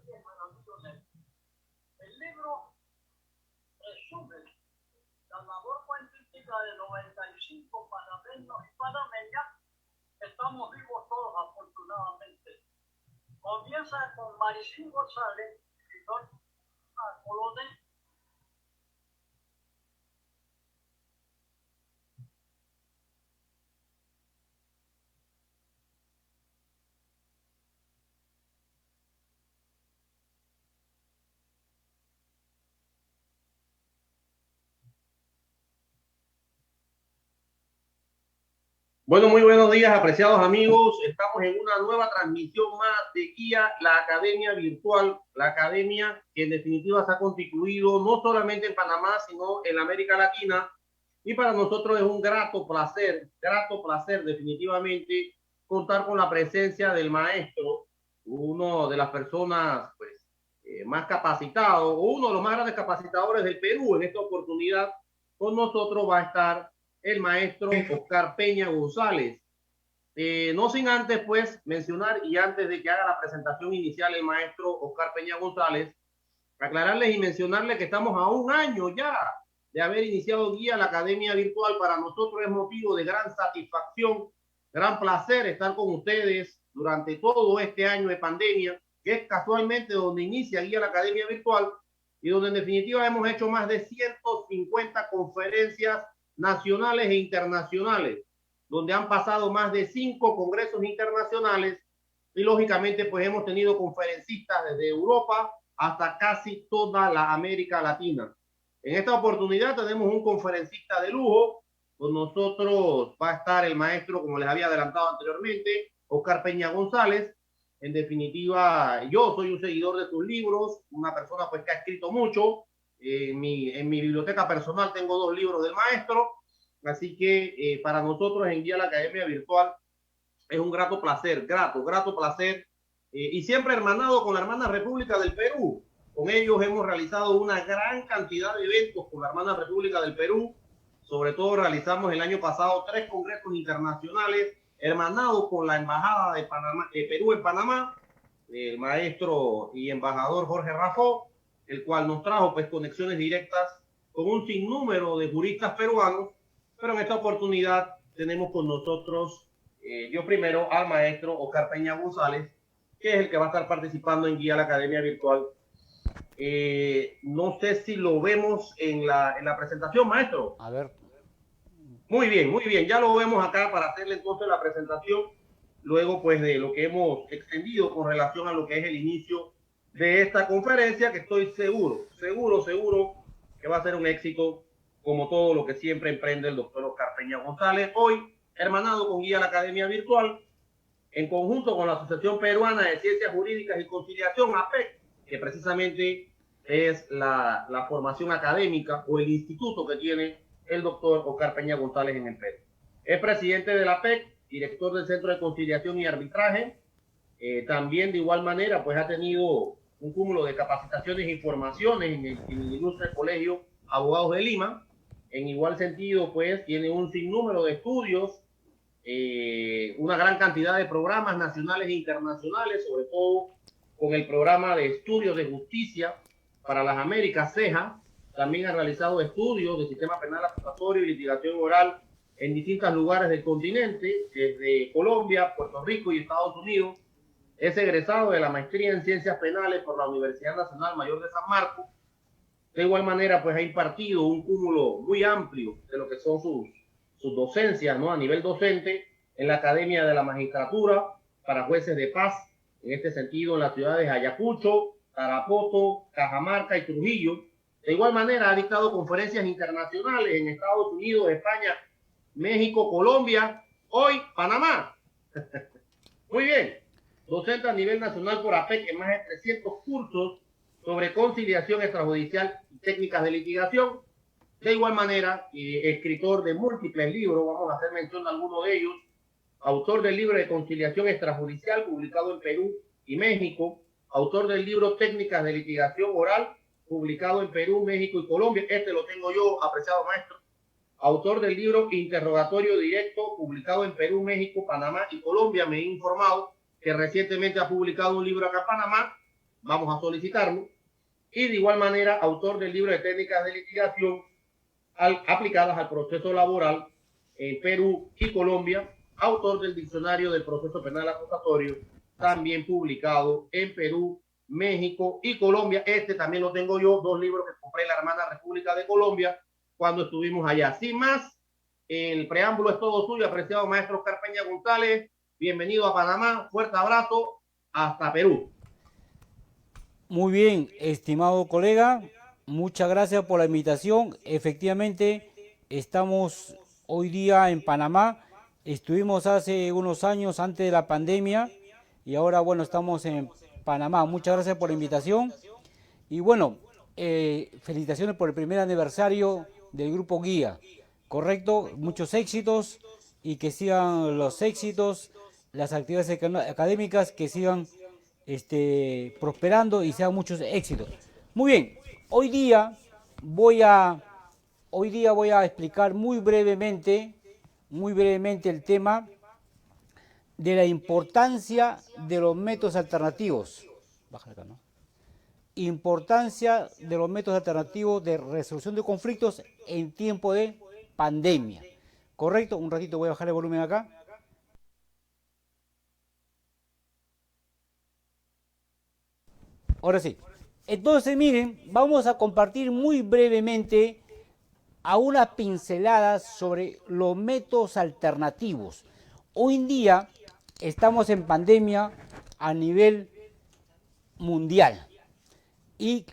El libro resume la labor científica de 95 panameños y panameñas. Estamos vivos todos, afortunadamente. Comienza con Maricín González, escritor colonel. Bueno, muy buenos días, apreciados amigos. Estamos en una nueva transmisión más de Guía, la Academia Virtual, la academia que en definitiva se ha constituido no solamente en Panamá, sino en América Latina. Y para nosotros es un grato placer definitivamente contar con la presencia del maestro, uno de las personas pues, más capacitados, o uno de los más grandes capacitadores del Perú. En esta oportunidad con nosotros va a estar el maestro Oscar Peña González. No sin antes, pues, mencionar, y antes de que haga la presentación inicial el maestro Oscar Peña González, aclararles y mencionarles que estamos a un año ya de haber iniciado Guía la Academia Virtual. Para nosotros es motivo de gran satisfacción, gran placer estar con ustedes durante todo este año de pandemia, que es casualmente donde inicia Guía la Academia Virtual y donde en definitiva hemos hecho más de 150 conferencias nacionales e internacionales, donde han pasado más de 5 congresos internacionales y lógicamente pues hemos tenido conferencistas desde Europa hasta casi toda la América Latina. En esta oportunidad tenemos un conferencista de lujo. Con nosotros va a estar el maestro, como les había adelantado anteriormente, Oscar Peña González. En definitiva, yo soy un seguidor de sus libros, una persona pues que ha escrito mucho. En mi biblioteca personal tengo 2 libros del maestro, así que para nosotros en Guía la Academia Virtual es un grato placer, grato placer, y siempre hermanado con la hermana República del Perú. Con ellos hemos realizado una gran cantidad de eventos con la hermana República del Perú. Sobre todo realizamos el año pasado 3 congresos internacionales hermanados con la Embajada de Perú en Panamá, el maestro y embajador Jorge Rafó, el cual nos trajo pues conexiones directas con un sinnúmero de juristas peruanos. Pero en esta oportunidad tenemos con nosotros yo primero al maestro Oscar Peña González, que es el que va a estar participando en Guía la Academia Virtual. No sé si lo vemos en la presentación, maestro. A ver. Muy bien, ya lo vemos acá para hacerle entonces la presentación, luego pues de lo que hemos extendido con relación a lo que es el inicio de esta conferencia, que estoy seguro que va a ser un éxito, como todo lo que siempre emprende el doctor Oscar Peña González, hoy hermanado con Guía la Academia Virtual, en conjunto con la Asociación Peruana de Ciencias Jurídicas y Conciliación, APEC, que precisamente es la formación académica o el instituto que tiene el doctor Oscar Peña González en el Perú. Es presidente de la APEC, director del Centro de Conciliación y Arbitraje. También de igual manera pues ha tenido un cúmulo de capacitaciones y formaciones en el ilustre Colegio Abogados de Lima. En igual sentido pues tiene un sinnúmero de estudios, una gran cantidad de programas nacionales e internacionales, sobre todo con el programa de estudios de justicia para las Américas, CEJA. También ha realizado estudios de sistema penal acusatorio y litigación oral en distintos lugares del continente, desde Colombia, Puerto Rico y Estados Unidos. Es egresado de la maestría en Ciencias Penales por la Universidad Nacional Mayor de San Marcos. De igual manera, pues ha impartido un cúmulo muy amplio de lo que son sus docencias, ¿no? A nivel docente en la Academia de la Magistratura para Jueces de Paz, en este sentido en las ciudades de Ayacucho, Tarapoto, Cajamarca y Trujillo. De igual manera ha dictado conferencias internacionales en Estados Unidos, España, México, Colombia, hoy Panamá. Muy bien. Docente a nivel nacional por APEC en más de 300 cursos sobre conciliación extrajudicial y técnicas de litigación. De igual manera, escritor de múltiples libros, vamos a hacer mención de algunos de ellos. Autor del libro de conciliación extrajudicial, publicado en Perú y México. Autor del libro Técnicas de litigación oral, publicado en Perú, México y Colombia. Este lo tengo yo, apreciado maestro. Autor del libro Interrogatorio Directo, publicado en Perú, México, Panamá y Colombia. Me he informado que recientemente ha publicado un libro acá en Panamá. vamos a solicitarlo. Y de igual manera, autor del libro de técnicas de litigación aplicadas al proceso laboral en Perú y Colombia, autor del diccionario del proceso penal acusatorio, también publicado en Perú, México y Colombia. Este también lo tengo yo, 2 libros que compré en la hermana República de Colombia cuando estuvimos allá. Sin más, el preámbulo es todo suyo, apreciado maestro Oscar Peña González. Bienvenido a Panamá, fuerte abrazo, hasta Perú. Muy bien, estimado colega, muchas gracias por la invitación. Efectivamente, estamos hoy día en Panamá. Estuvimos hace unos años antes de la pandemia y ahora, bueno, estamos en Panamá. Muchas gracias por la invitación. Y bueno, felicitaciones por el primer aniversario del Grupo Guía. Correcto, muchos éxitos y que sigan los éxitos, las actividades académicas, que sigan prosperando y sean muchos éxitos. Muy bien, hoy día voy a explicar muy brevemente el tema de la importancia de los métodos alternativos. Bájale acá, ¿no? Importancia de los métodos alternativos de resolución de conflictos en tiempo de pandemia. ¿Correcto? Un ratito voy a bajar el volumen acá. Ahora sí. Entonces, miren, vamos a compartir muy brevemente a unas pinceladas sobre los métodos alternativos. Hoy en día estamos en pandemia a nivel mundial y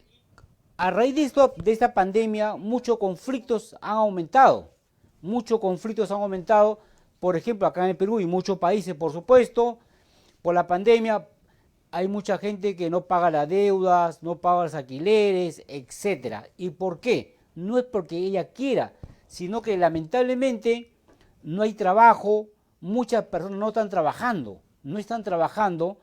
a raíz de esta pandemia muchos conflictos han aumentado. Por ejemplo, acá en el Perú y muchos países, por supuesto, por la pandemia. Hay mucha gente que no paga las deudas, no paga los alquileres, etc. ¿Y por qué? No es porque ella quiera, sino que lamentablemente no hay trabajo, muchas personas no están trabajando.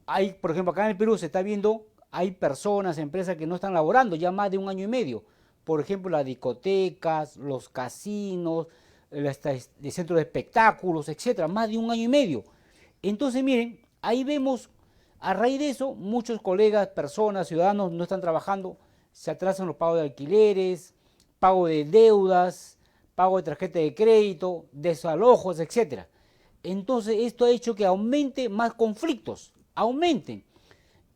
Hay, por ejemplo, acá en el Perú se está viendo, hay personas, empresas que no están laborando ya más de 1 año y medio. Por ejemplo, las discotecas, los casinos, de centros de espectáculos, etc. Más de 1 año y medio. Entonces, miren, ahí vemos. A raíz de eso, muchos colegas, personas, ciudadanos no están trabajando, se atrasan los pagos de alquileres, pago de deudas, pago de tarjeta de crédito, desalojos, etc. Entonces, esto ha hecho que aumente más conflictos, aumenten.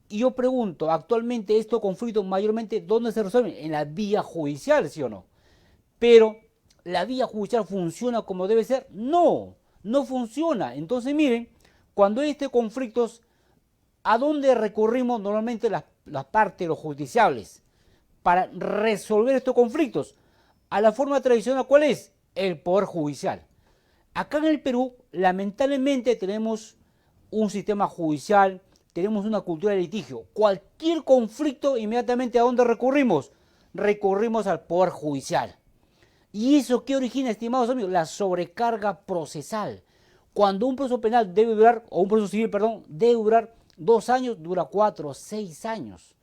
Y yo pregunto, actualmente estos conflictos mayormente, ¿dónde se resuelven? En la vía judicial, ¿sí o no? Pero, ¿la vía judicial funciona como debe ser? No, no funciona. Entonces, miren, cuando hay estos conflictos, ¿a dónde recurrimos normalmente las partes, los justiciables, para resolver estos conflictos? A la forma tradicional, ¿cuál es? El Poder Judicial. Acá en el Perú, lamentablemente, tenemos un sistema judicial, tenemos una cultura de litigio. Cualquier conflicto, inmediatamente, ¿a dónde recurrimos? Recurrimos al Poder Judicial. ¿Y eso qué origina, estimados amigos? La sobrecarga procesal. Cuando un proceso penal debe durar, o un proceso civil, perdón, debe durar 2 años, dura 4 o 6 años.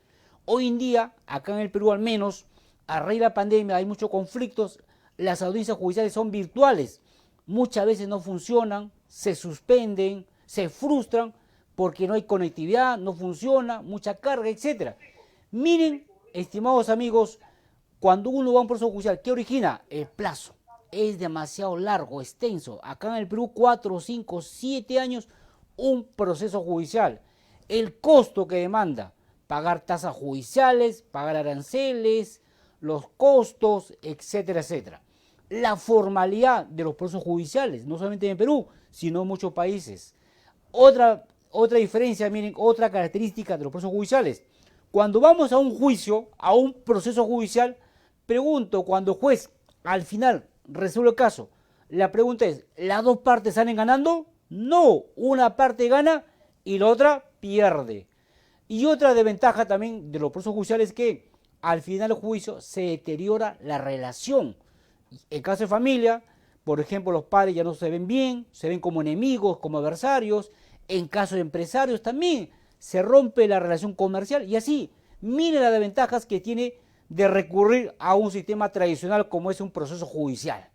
Hoy en día, acá en el Perú al menos, a raíz de la pandemia hay muchos conflictos, las audiencias judiciales son virtuales, muchas veces no funcionan, se suspenden, se frustran porque no hay conectividad, no funciona, mucha carga, etc. Miren, estimados amigos, cuando uno va a un proceso judicial, ¿qué origina? El plazo. Es demasiado largo, extenso. Acá en el Perú, 4, 5, 7 años, un proceso judicial. El costo que demanda, pagar tasas judiciales, pagar aranceles, los costos, etcétera, etcétera. La formalidad de los procesos judiciales, no solamente en Perú, sino en muchos países. Otra diferencia, miren, otra característica de los procesos judiciales. Cuando vamos a un juicio, a un proceso judicial, pregunto, cuando el juez al final resuelve el caso, la pregunta es, ¿las dos partes salen ganando? No, una parte gana y la otra pierde. Y otra desventaja también de los procesos judiciales es que al final del juicio se deteriora la relación. En caso de familia, por ejemplo, los padres ya no se ven bien, se ven como enemigos, como adversarios. En caso de empresarios también se rompe la relación comercial y así. Miren las desventajas que tiene de recurrir a un sistema tradicional como es un proceso judicial.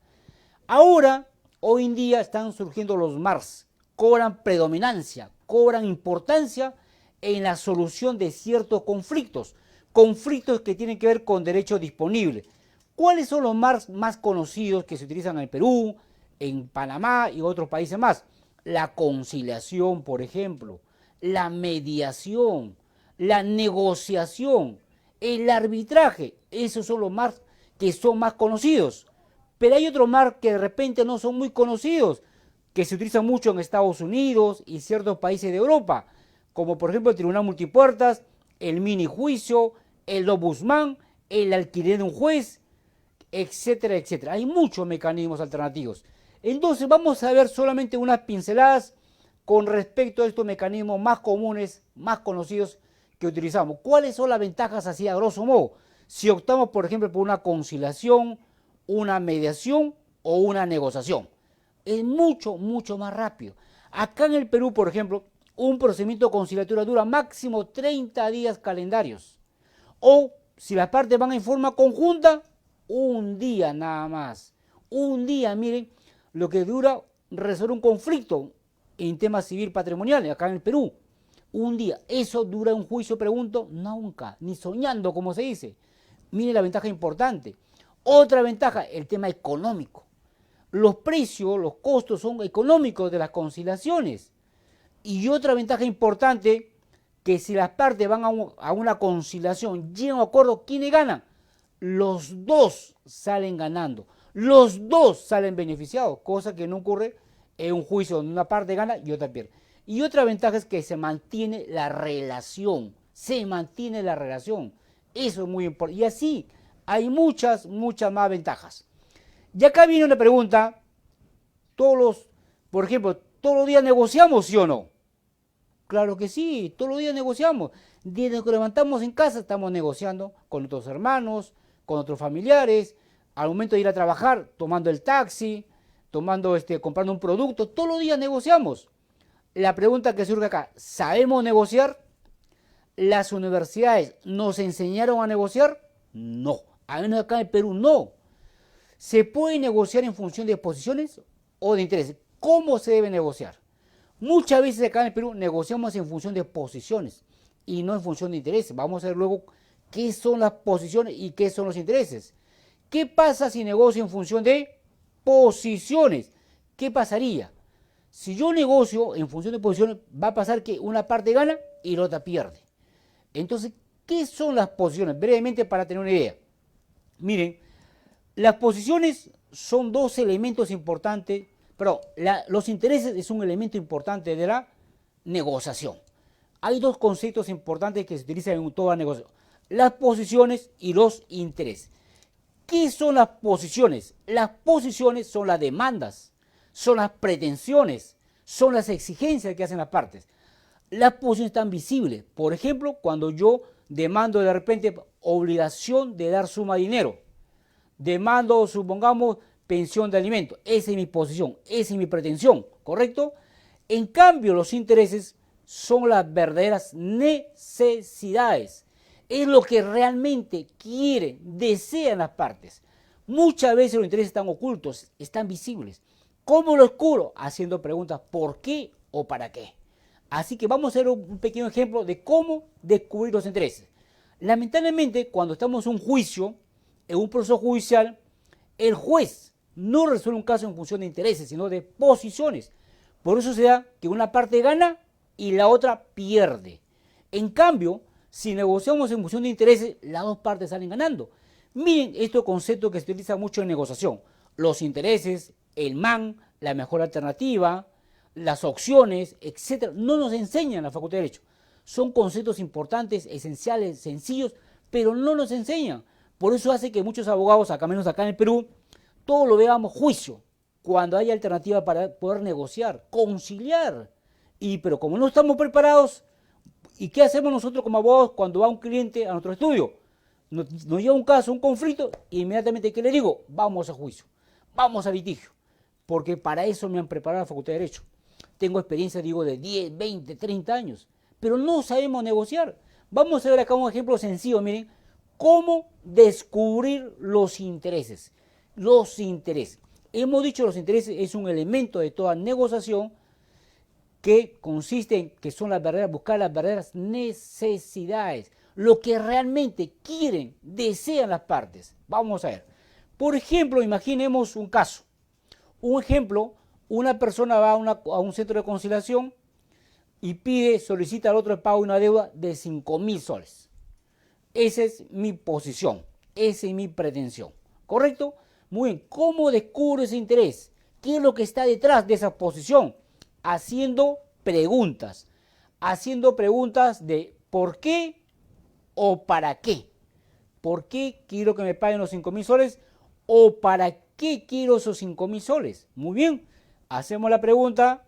Ahora, hoy en día están surgiendo los MARS, cobran predominancia, cobran importancia en la solución de ciertos conflictos, conflictos que tienen que ver con derecho disponible. ¿Cuáles son los más conocidos que se utilizan en el Perú, en Panamá y otros países más? La conciliación, por ejemplo, la mediación, la negociación, el arbitraje. Esos son los más que son más conocidos. Pero hay otros más que de repente no son muy conocidos, que se utilizan mucho en Estados Unidos y ciertos países de Europa, como por ejemplo el Tribunal Multipuertas, el mini juicio, el ombudsman, el alquiler de un juez, etcétera, etcétera. Hay muchos mecanismos alternativos. Entonces vamos a ver solamente unas pinceladas con respecto a estos mecanismos más comunes, más conocidos que utilizamos. ¿Cuáles son las ventajas así a grosso modo? Si optamos, por ejemplo, por una conciliación, una mediación o una negociación. Es mucho, mucho más rápido. Acá en el Perú, por ejemplo, un procedimiento conciliatorio dura máximo 30 días calendarios. O si las partes van en forma conjunta, un día nada más. Un día, miren, lo que dura resolver un conflicto en temas civil patrimoniales acá en el Perú. Un día. ¿Eso dura un juicio? Pregunto. Nunca. Ni soñando, como se dice. Miren la ventaja importante. Otra ventaja, el tema económico. Los precios, los costos son económicos de las conciliaciones. Y otra ventaja importante, que si las partes van a una conciliación, llegan a acuerdo, ¿quiénes ganan? Los dos salen ganando. Los dos salen beneficiados, cosa que no ocurre en un juicio donde una parte gana y otra pierde. Y otra ventaja es que se mantiene la relación. Se mantiene la relación. Eso es muy importante. Y así hay muchas, muchas más ventajas. Y acá viene una pregunta. Por ejemplo, ¿todos los días negociamos, sí o no? Claro que sí, todos los días negociamos. Desde que levantamos en casa estamos negociando con nuestros hermanos, con otros familiares, al momento de ir a trabajar, tomando el taxi, comprando un producto, todos los días negociamos. La pregunta que surge acá, ¿sabemos negociar? ¿Las universidades nos enseñaron a negociar? No, al menos acá en el Perú no. ¿Se puede negociar en función de posiciones o de intereses? ¿Cómo se debe negociar? Muchas veces acá en el Perú negociamos en función de posiciones y no en función de intereses. Vamos a ver luego qué son las posiciones y qué son los intereses. ¿Qué pasa si negocio en función de posiciones? ¿Qué pasaría? Si yo negocio en función de posiciones, va a pasar que una parte gana y la otra pierde. Entonces, ¿qué son las posiciones? Brevemente para tener una idea. Miren, las posiciones son dos elementos importantes, pero los intereses es un elemento importante de la negociación. Hay dos conceptos importantes que se utilizan en toda negociación: las posiciones y los intereses. ¿Qué son las posiciones? Las posiciones son las demandas, son las pretensiones, son las exigencias que hacen las partes. Las posiciones están visibles. Por ejemplo, cuando yo demando de repente obligación de dar suma de dinero, demando, supongamos, pensión de alimentos. Esa es mi posición, esa es mi pretensión, ¿correcto? En cambio, los intereses son las verdaderas necesidades. Es lo que realmente quieren, desean las partes. Muchas veces los intereses están ocultos, están visibles. ¿Cómo lo descubro? Haciendo preguntas ¿por qué o para qué? Así que vamos a hacer un pequeño ejemplo de cómo descubrir los intereses. Lamentablemente, cuando estamos en un juicio, en un proceso judicial, el juez no resuelve un caso en función de intereses, sino de posiciones. Por eso se da que una parte gana y la otra pierde. En cambio, si negociamos en función de intereses, las dos partes salen ganando. Miren estos conceptos que se utilizan mucho en negociación: los intereses, el MAN, la mejor alternativa, las opciones, etc. No nos enseñan en la Facultad de Derecho. Son conceptos importantes, esenciales, sencillos, pero no nos enseñan. Por eso hace que muchos abogados, acá menos acá en el Perú, todo lo veamos juicio, cuando hay alternativa para poder negociar, conciliar. Pero como no estamos preparados, ¿y qué hacemos nosotros como abogados cuando va un cliente a nuestro estudio? Nos llega un caso, un conflicto, e inmediatamente, ¿qué le digo? Vamos a juicio, vamos a litigio, porque para eso me han preparado en la Facultad de Derecho. Tengo experiencia, digo, de 10, 20, 30 años, pero no sabemos negociar. Vamos a ver acá un ejemplo sencillo, miren, cómo descubrir los intereses. Los intereses. Hemos dicho que los intereses es un elemento de toda negociación que consiste en que son las verdaderas, buscar las verdaderas necesidades, lo que realmente quieren, desean las partes. Vamos a ver. Por ejemplo, imaginemos un caso. Un ejemplo, una persona va a un centro de conciliación y solicita al otro el pago de una deuda de 5.000 soles. Esa es mi posición, esa es mi pretensión. ¿Correcto? Muy bien. ¿Cómo descubro ese interés? ¿Qué es lo que está detrás de esa posición? Haciendo preguntas de ¿por qué o para qué? ¿Por qué quiero que me paguen los 5.000 soles o para qué quiero esos 5.000 soles? Muy bien, hacemos la pregunta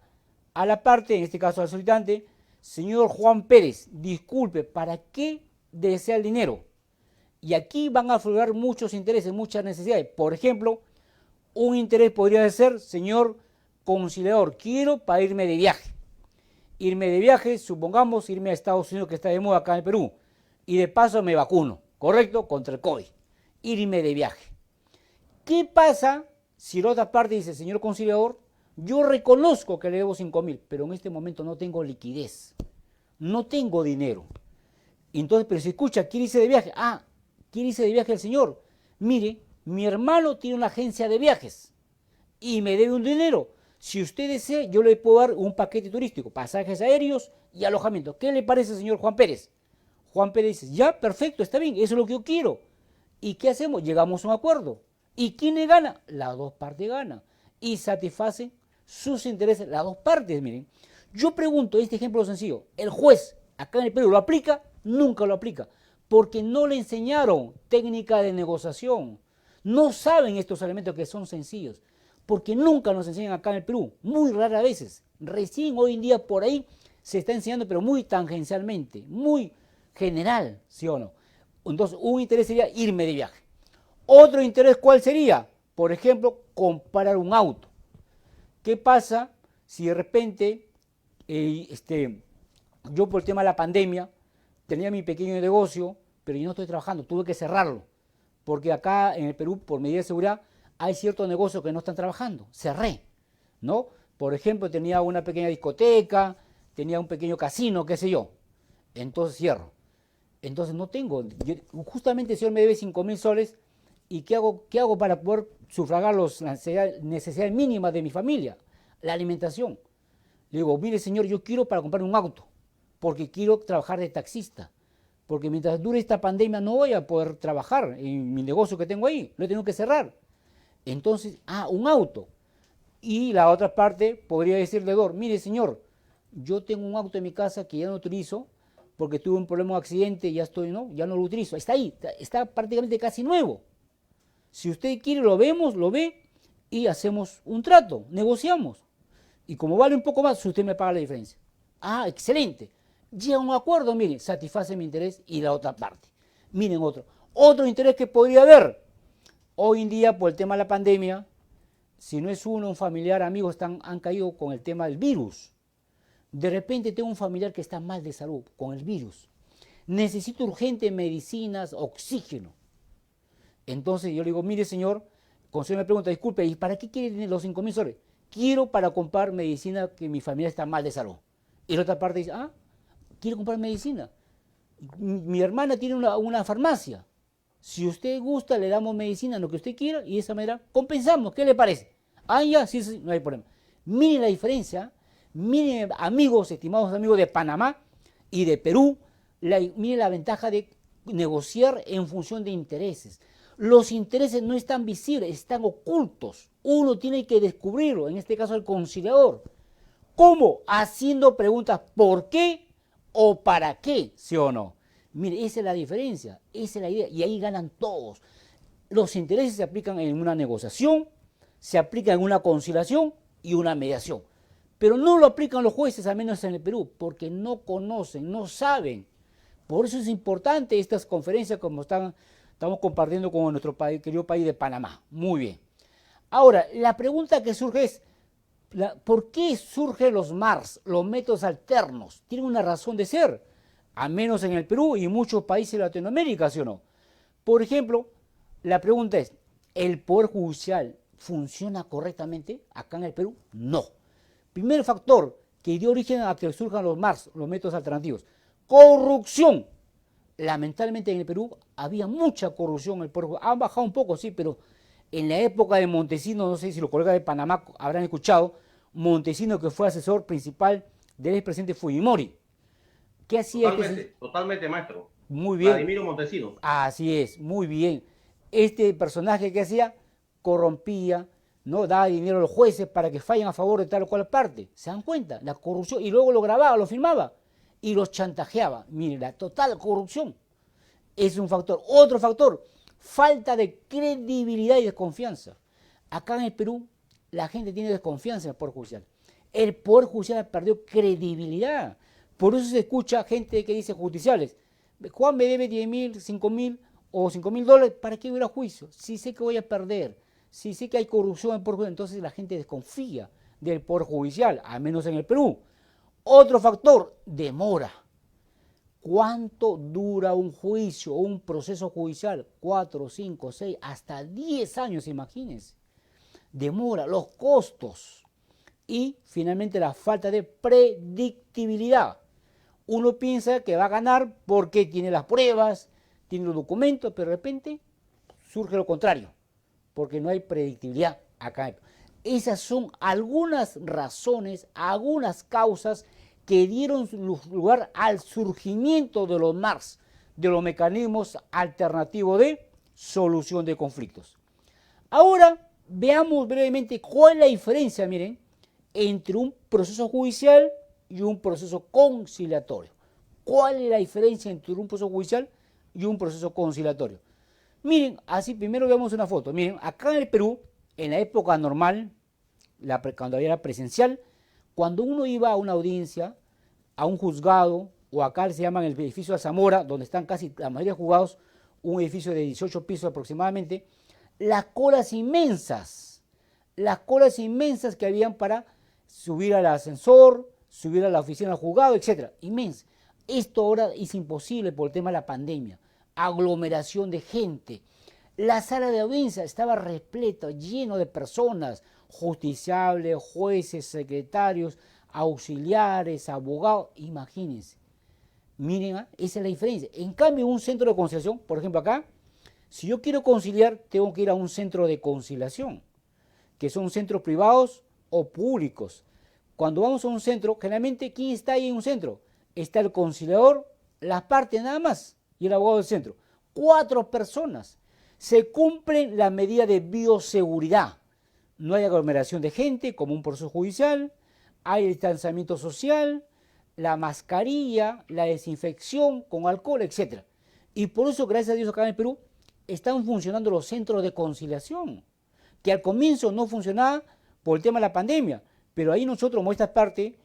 a la parte, en este caso al solicitante, señor Juan Pérez, disculpe, ¿para qué desea el dinero? Y aquí van a aflorar muchos intereses, muchas necesidades. Por ejemplo, un interés podría ser, señor conciliador, quiero para irme de viaje. Irme de viaje, supongamos irme a Estados Unidos, que está de moda acá en el Perú, y de paso me vacuno, ¿correcto? Contra el COVID. Irme de viaje. ¿Qué pasa si la otra parte dice, señor conciliador, yo reconozco que le debo 5.000, pero en este momento no tengo liquidez, no tengo dinero? Entonces, pero si escucha, ¿quiere irse de viaje? Ah, ¿quiere irse de viaje el señor? Mire, mi hermano tiene una agencia de viajes y me debe un dinero. Si usted desea, yo le puedo dar un paquete turístico, pasajes aéreos y alojamiento. ¿Qué le parece, señor Juan Pérez? Juan Pérez dice, ya, perfecto, está bien, eso es lo que yo quiero. ¿Y qué hacemos? Llegamos a un acuerdo. ¿Y quién le gana? Las dos partes ganan. Y satisfacen sus intereses las dos partes, miren. Yo pregunto, este ejemplo sencillo, ¿el juez acá en el Perú lo aplica? Nunca lo aplica, porque no le enseñaron técnica de negociación. No saben estos elementos que son sencillos, porque nunca nos enseñan acá en el Perú, muy raras veces. Recién hoy en día por ahí se está enseñando, pero muy tangencialmente, muy general, ¿sí o no? Entonces, un interés sería irme de viaje. Otro interés, ¿cuál sería? Por ejemplo, comprar un auto. ¿Qué pasa si de repente yo por el tema de la pandemia tenía mi pequeño negocio, pero yo no estoy trabajando, tuve que cerrarlo, porque acá en el Perú, por medida de seguridad, hay ciertos negocios que no están trabajando, cerré, ¿no? Por ejemplo, tenía una pequeña discoteca, tenía un pequeño casino, qué sé yo, entonces cierro. Entonces no tengo, justamente el señor me debe 5.000 soles, ¿y qué hago para poder sufragar las necesidades mínimas de mi familia? La alimentación. Le digo, mire señor, yo quiero para comprar un auto, porque quiero trabajar de taxista, porque mientras dure esta pandemia no voy a poder trabajar en mi negocio que tengo ahí, lo he tenido que cerrar. Entonces, un auto. Y la otra parte podría decirle, deudor, mire señor, yo tengo un auto en mi casa que ya no utilizo, porque tuve un problema, un accidente, ya no lo utilizo. Está ahí, está prácticamente casi nuevo. Si usted quiere, lo vemos, lo ve y hacemos un trato, negociamos. Y como vale un poco más, usted me paga la diferencia. Ah, excelente. Llega a un acuerdo, miren, satisface mi interés y la otra parte. Miren otro interés que podría haber. Hoy en día, por el tema de la pandemia, si no es un familiar, amigos, han caído con el tema del virus. De repente tengo un familiar que está mal de salud con el virus. Necesito urgente medicinas, oxígeno. Entonces yo le digo, mire señor, consejo me pregunta, disculpe, ¿y para qué quiere los 5.000 soles? Quiero para comprar medicina que mi familia está mal de salud. Y la otra parte dice, quiero comprar medicina. Mi hermana tiene una farmacia. Si usted gusta, le damos medicina, lo que usted quiera, y de esa manera compensamos. ¿Qué le parece? Ya, sí, no hay problema. Miren la diferencia. Miren, amigos, estimados amigos de Panamá y de Perú, miren la ventaja de negociar en función de intereses. Los intereses no están visibles, están ocultos. Uno tiene que descubrirlo, en este caso el conciliador. ¿Cómo? Haciendo preguntas ¿por qué o para qué? ¿Sí o no? Mire, esa es la diferencia, esa es la idea, y ahí ganan todos. Los intereses se aplican en una negociación, se aplican en una conciliación y una mediación. Pero no lo aplican los jueces, al menos en el Perú, porque no conocen, no saben. Por eso es importante estas conferencias como estamos compartiendo con nuestro querido país de Panamá. Muy bien. Ahora, la pregunta que surge es, ¿por qué surgen los MARS, los métodos alternos? Tienen una razón de ser, al menos en el Perú y en muchos países de Latinoamérica, ¿sí o no? Por ejemplo, la pregunta es, ¿el Poder Judicial funciona correctamente acá en el Perú? No. Primer factor, que dio origen a que surjan los MARS, los métodos alternativos. Corrupción. Lamentablemente en el Perú había mucha corrupción en el Poder Judicial. Han bajado un poco, sí, pero en la época de Montesinos, no sé si los colegas de Panamá habrán escuchado, Montesinos, que fue asesor principal del expresidente Fujimori. ¿Qué hacía? Totalmente, maestro. Muy bien. Vladimiro Montesinos. Así es, muy bien. Este personaje que hacía, corrompía, ¿no? Daba dinero a los jueces para que fallen a favor de tal o cual parte. ¿Se dan cuenta? La corrupción. Y luego lo grababa, lo filmaba y los chantajeaba. Miren, la total corrupción es un factor. Otro factor, falta de credibilidad y desconfianza. Acá en el Perú la gente tiene desconfianza en el Poder Judicial. El Poder Judicial perdió credibilidad. Por eso se escucha gente que dice judiciales, Juan me debe 10.000, 5.000 o $5.000, ¿para qué voy a ir a juicio? Si sé que voy a perder, si sé que hay corrupción en el Poder Judicial, entonces la gente desconfía del Poder Judicial, al menos en el Perú. Otro factor, demora. ¿Cuánto dura un juicio o un proceso judicial? 4, 5, 6, hasta 10 años, imagínense. Demora, los costos y finalmente la falta de predictibilidad. Uno piensa que va a ganar porque tiene las pruebas, tiene los documentos, pero de repente surge lo contrario, porque no hay predictibilidad acá. Esas son algunas razones, algunas causas que dieron lugar al surgimiento de los MARS, de los mecanismos alternativos de solución de conflictos. Ahora veamos brevemente cuál es la diferencia, miren, entre un proceso judicial y un proceso conciliatorio. ¿Cuál es la diferencia entre un proceso judicial y un proceso conciliatorio? Miren, así primero veamos una foto. Miren, acá en el Perú, en la época normal, cuando había presencial, cuando uno iba a una audiencia, a un juzgado, o acá se llaman el edificio de Zamora, donde están casi la mayoría de juzgados, un edificio de 18 pisos aproximadamente, las colas inmensas que habían para subir al ascensor, subir a la oficina del juzgado, etc. Inmensa. Esto ahora es imposible por el tema de la pandemia. Aglomeración de gente. La sala de audiencia estaba repleta, lleno de personas, justiciables, jueces, secretarios, auxiliares, abogados. Imagínense. Miren, esa es la diferencia. En cambio, un centro de conciliación, por ejemplo acá, si yo quiero conciliar, tengo que ir a un centro de conciliación, que son centros privados o públicos. Cuando vamos a un centro, generalmente, ¿quién está ahí en un centro? Está el conciliador, las partes nada más, y el abogado del centro. 4 personas. Se cumplen las medidas de bioseguridad. No hay aglomeración de gente, como un proceso judicial, hay distanciamiento social, la mascarilla, la desinfección con alcohol, etc. Y por eso, gracias a Dios, acá en el Perú, están funcionando los centros de conciliación, que al comienzo no funcionaba por el tema de la pandemia, pero ahí nosotros, como esta parte,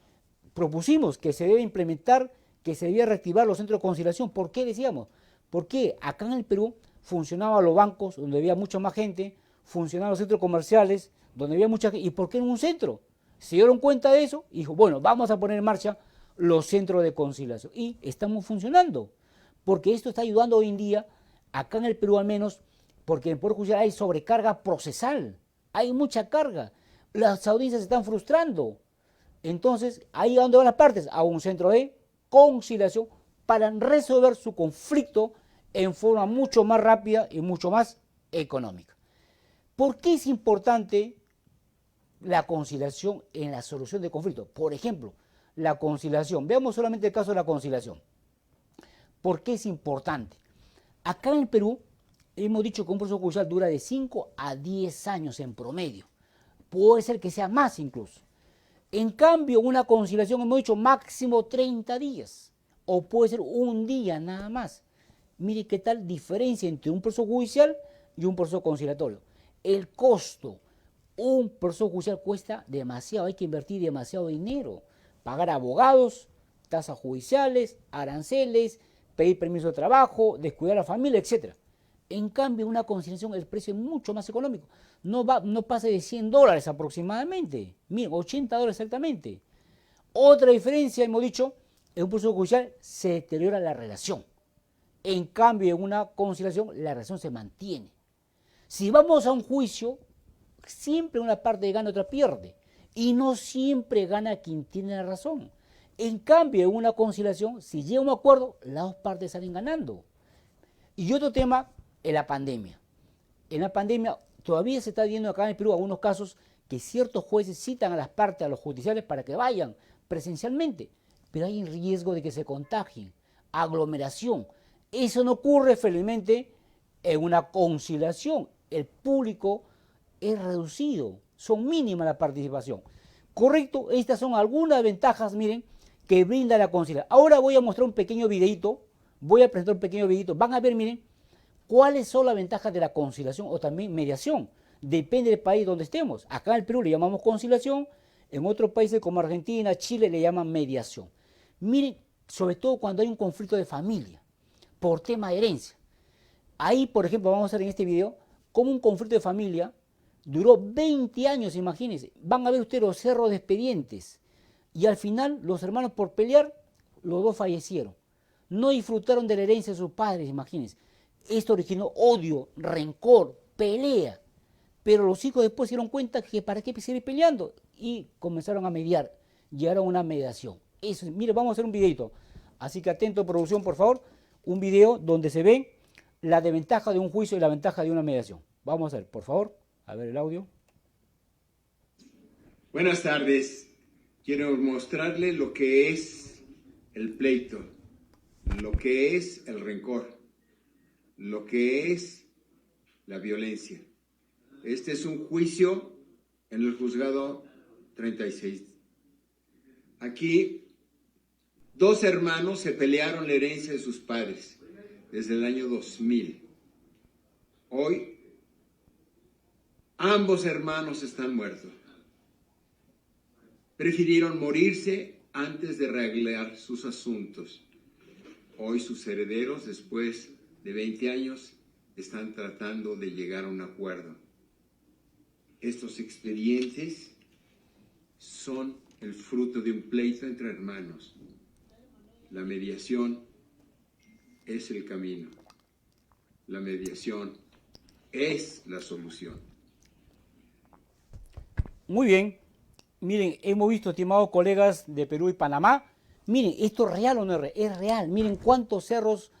propusimos que se debe implementar, que se debía reactivar los centros de conciliación. ¿Por qué decíamos? Porque acá en el Perú funcionaban los bancos, donde había mucha más gente, funcionaban los centros comerciales, donde había mucha gente. ¿Y por qué en un centro? Se dieron cuenta de eso y dijo, bueno, vamos a poner en marcha los centros de conciliación. Y estamos funcionando, porque esto está ayudando hoy en día, acá en el Perú al menos, porque en el Poder Judicial hay sobrecarga procesal, hay mucha carga, las audiencias se están frustrando. Entonces, ahí a dónde van las partes, a un centro de conciliación para resolver su conflicto en forma mucho más rápida y mucho más económica. ¿Por qué es importante la conciliación en la solución de conflictos? Por ejemplo, la conciliación. Veamos solamente el caso de la conciliación. ¿Por qué es importante? Acá en el Perú hemos dicho que un proceso judicial dura de 5 a 10 años en promedio. Puede ser que sea más incluso. En cambio, una conciliación hemos dicho máximo 30 días. O puede ser un día nada más. Mire qué tal diferencia entre un proceso judicial y un proceso conciliatorio. El costo. Un proceso judicial cuesta demasiado, hay que invertir demasiado dinero. Pagar abogados, tasas judiciales, aranceles, pedir permiso de trabajo, descuidar a la familia, etc. En cambio, una conciliación, el precio es mucho más económico. No pasa de $100 aproximadamente. Miren, $80 exactamente. Otra diferencia, hemos dicho, en un proceso judicial se deteriora la relación. En cambio, en una conciliación, la relación se mantiene. Si vamos a un juicio, siempre una parte gana, otra pierde. Y no siempre gana quien tiene la razón. En cambio, en una conciliación, si llega a un acuerdo, las dos partes salen ganando. Y otro tema es la pandemia. En la pandemia todavía se está viendo acá en el Perú algunos casos que ciertos jueces citan a las partes, a los judiciales, para que vayan presencialmente, pero hay riesgo de que se contagien, aglomeración. Eso no ocurre felizmente en una conciliación. El público es reducido, son mínimas la participación. Correcto, estas son algunas ventajas, miren, que brinda la conciliación. Ahora voy a mostrar un pequeño videito, van a ver, miren, cuáles son las ventajas de la conciliación o también mediación. Depende del país donde estemos. Acá en el Perú le llamamos conciliación, en otros países como Argentina, Chile le llaman mediación. Miren, sobre todo cuando hay un conflicto de familia, por tema de herencia. Ahí, por ejemplo, vamos a ver en este video cómo un conflicto de familia duró 20 años, imagínense. Van a ver ustedes los cerros de expedientes. Y al final, los hermanos por pelear, los dos fallecieron. No disfrutaron de la herencia de sus padres, imagínense. Esto originó odio, rencor, pelea. Pero los hijos después se dieron cuenta que para qué seguir peleando y comenzaron a mediar, llegaron a una mediación. Eso, mire, vamos a hacer un videito. Así que atento, producción, por favor. Un video donde se ve la desventaja de un juicio y la ventaja de una mediación. Vamos a ver, por favor, a ver el audio. Buenas tardes. Quiero mostrarle lo que es el pleito, lo que es el rencor, lo que es la violencia. Este es un juicio en el juzgado 36. Aquí, dos hermanos se pelearon la herencia de sus padres desde el año 2000. Hoy, ambos hermanos están muertos. Prefirieron morirse antes de arreglar sus asuntos. Hoy sus herederos, después de 20 años, están tratando de llegar a un acuerdo. Estos expedientes son el fruto de un pleito entre hermanos. La mediación es el camino. La mediación es la solución. Muy bien. Miren, hemos visto, estimados colegas de Perú y Panamá, miren, ¿esto es real o no es real? Es real. Miren cuántos cerros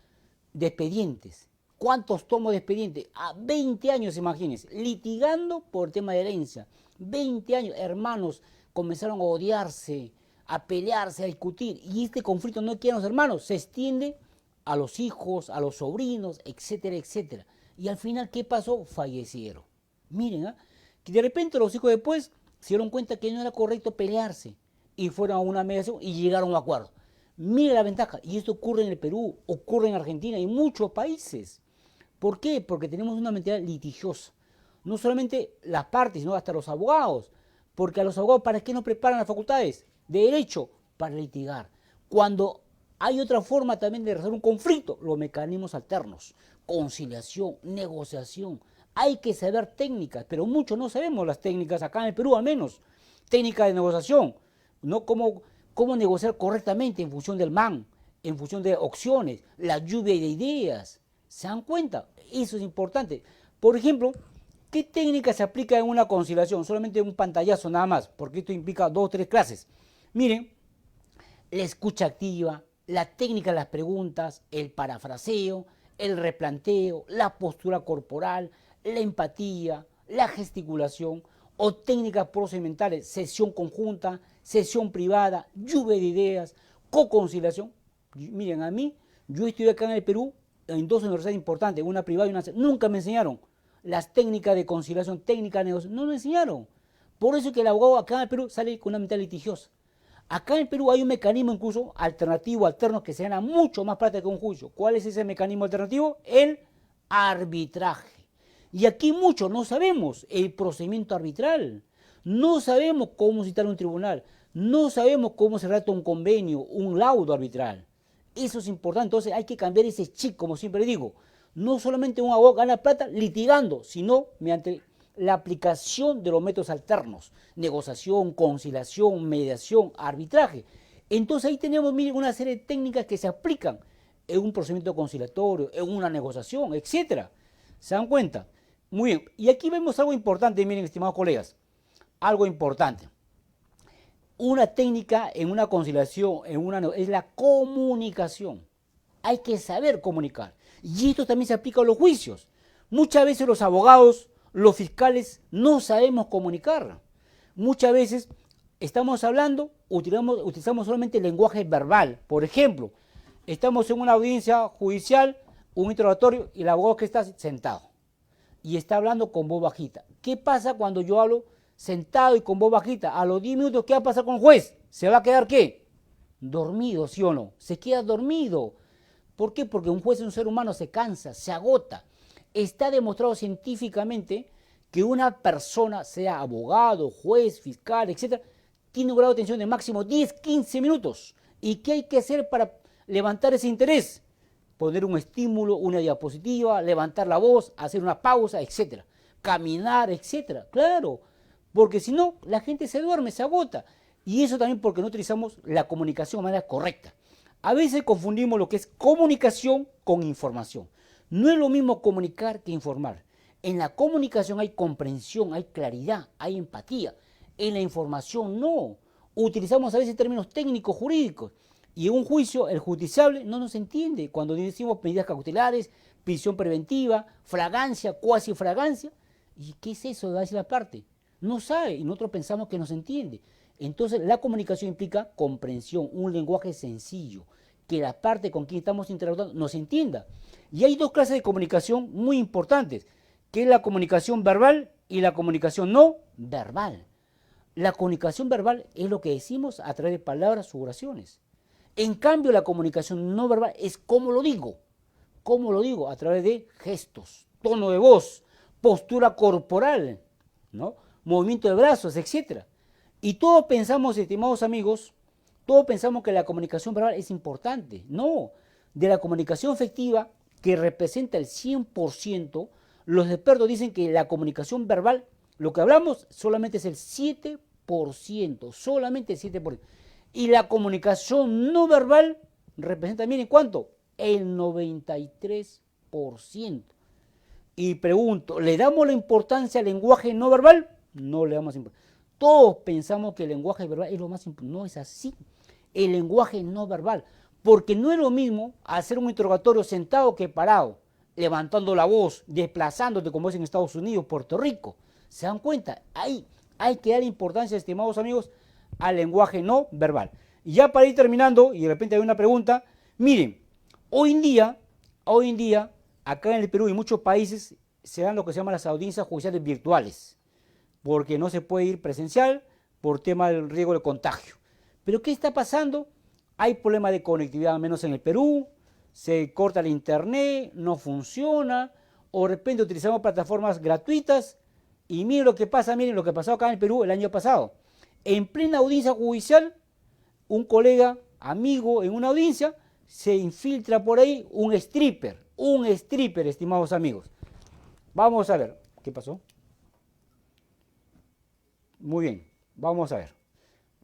de expedientes, cuántos tomos de expedientes. A 20 años, imagínense, litigando por tema de herencia. 20 años, hermanos comenzaron a odiarse, a pelearse, a discutir. Y este conflicto no queda en los hermanos, se extiende a los hijos, a los sobrinos, etcétera, etcétera. Y al final, ¿qué pasó? Fallecieron. Miren, que de repente los hijos después se dieron cuenta que no era correcto pelearse y fueron a una mediación y llegaron a un acuerdo. Mire la ventaja, y esto ocurre en el Perú, ocurre en Argentina y en muchos países. ¿Por qué? Porque tenemos una mentalidad litigiosa. No solamente las partes, sino hasta los abogados. Porque a los abogados, ¿para qué nos preparan las facultades de derecho? Para litigar. Cuando hay otra forma también de resolver un conflicto, los mecanismos alternos, conciliación, negociación. Hay que saber técnicas, pero muchos no sabemos las técnicas, acá en el Perú al menos. Técnicas de negociación, ¿no? Cómo negociar correctamente en función del MAN, en función de opciones, la lluvia de ideas. ¿Se dan cuenta? Eso es importante. Por ejemplo, ¿qué técnica se aplica en una conciliación? Solamente un pantallazo nada más, porque esto implica 2 o 3 clases. Miren, la escucha activa, la técnica de las preguntas, el parafraseo, el replanteo, la postura corporal, la empatía, la gesticulación o técnicas procedimentales, sesión conjunta, sesión privada, lluvia de ideas, co-conciliación. Miren, a mí, yo estudié acá en el Perú en 2 universidades importantes, una privada y una... Nunca me enseñaron las técnicas de conciliación, técnicas de negociación, no me enseñaron. Por eso es que el abogado acá en el Perú sale con una mentalidad litigiosa. Acá en el Perú hay un mecanismo incluso alternativo, alterno, que se gana mucho más plata que un juicio. ¿Cuál es ese mecanismo alternativo? El arbitraje. Y aquí muchos no sabemos el procedimiento arbitral, no sabemos cómo citar un tribunal, no sabemos cómo se redacta un convenio, un laudo arbitral. Eso es importante, entonces hay que cambiar ese chip, como siempre digo. No solamente un abogado gana plata litigando, sino mediante la aplicación de los métodos alternos, negociación, conciliación, mediación, arbitraje. Entonces ahí tenemos, miren, una serie de técnicas que se aplican en un procedimiento conciliatorio, en una negociación, etcétera. ¿Se dan cuenta? Muy bien, y aquí vemos algo importante, miren, estimados colegas, algo importante. una técnica en una conciliación, es la comunicación. Hay que saber comunicar. Y esto también se aplica a los juicios. Muchas veces los abogados, los fiscales, no sabemos comunicar. Muchas veces estamos hablando, utilizamos solamente el lenguaje verbal. Por ejemplo, estamos en una audiencia judicial, un interrogatorio, y el abogado que está sentado y está hablando con voz bajita. ¿Qué pasa cuando yo hablo sentado y con voz bajita? A los 10 minutos, ¿qué va a pasar con el juez? ¿Se va a quedar qué? Dormido, ¿sí o no? Se queda dormido. ¿Por qué? Porque un juez es un ser humano, se cansa, se agota. Está demostrado científicamente que una persona, sea abogado, juez, fiscal, etc., tiene un grado de atención de máximo 10-15 minutos. ¿Y qué hay que hacer para levantar ese interés? Poner un estímulo, una diapositiva, levantar la voz, hacer una pausa, etc. Caminar, etc. Claro, porque si no, la gente se duerme, se agota. Y eso también porque no utilizamos la comunicación de manera correcta. A veces confundimos lo que es comunicación con información. No es lo mismo comunicar que informar. En la comunicación hay comprensión, hay claridad, hay empatía. En la información no. Utilizamos a veces términos técnicos, jurídicos. Y en un juicio, el justiciable no nos entiende. Cuando decimos medidas cautelares, prisión preventiva, fragancia, cuasi fragancia. ¿Y qué es eso de decir la parte? No sabe y nosotros pensamos que nos entiende. Entonces la comunicación implica comprensión, un lenguaje sencillo, que la parte con quien estamos interactuando nos entienda. Y hay dos clases de comunicación muy importantes, que es la comunicación verbal y la comunicación no verbal. La comunicación verbal es lo que decimos a través de palabras u oraciones. En cambio, la comunicación no verbal es cómo lo digo. ¿Cómo lo digo? A través de gestos, tono de voz, postura corporal, ¿no? Movimiento de brazos, etc. Y todos pensamos, estimados amigos, todos pensamos que la comunicación verbal es importante. No, de la comunicación efectiva, que representa el 100%, los expertos dicen que la comunicación verbal, lo que hablamos, solamente es el 7%, solamente el 7%. Y la comunicación no verbal representa, miren, ¿cuánto? El 93%. Y pregunto, ¿le damos la importancia al lenguaje no verbal? No le damos importancia. Todos pensamos que el lenguaje verbal es lo más importante. No es así. El lenguaje no verbal. Porque no es lo mismo hacer un interrogatorio sentado que parado, levantando la voz, desplazándote como es en Estados Unidos, Puerto Rico. ¿Se dan cuenta? Ahí hay que dar importancia, estimados amigos, al lenguaje no verbal. Y ya para ir terminando, y de repente hay una pregunta, miren, hoy en día, acá en el Perú y en muchos países, se dan lo que se llaman las audiencias judiciales virtuales, porque no se puede ir presencial por tema del riesgo de contagio. Pero ¿qué está pasando? Hay problemas de conectividad, al menos en el Perú, se corta el internet, no funciona, o de repente utilizamos plataformas gratuitas, y miren lo que pasa, miren lo que pasó acá en el Perú el año pasado. En plena audiencia judicial, un colega, amigo, en una audiencia, se infiltra por ahí un stripper, estimados amigos. Vamos a ver, ¿qué pasó? Muy bien, vamos a ver.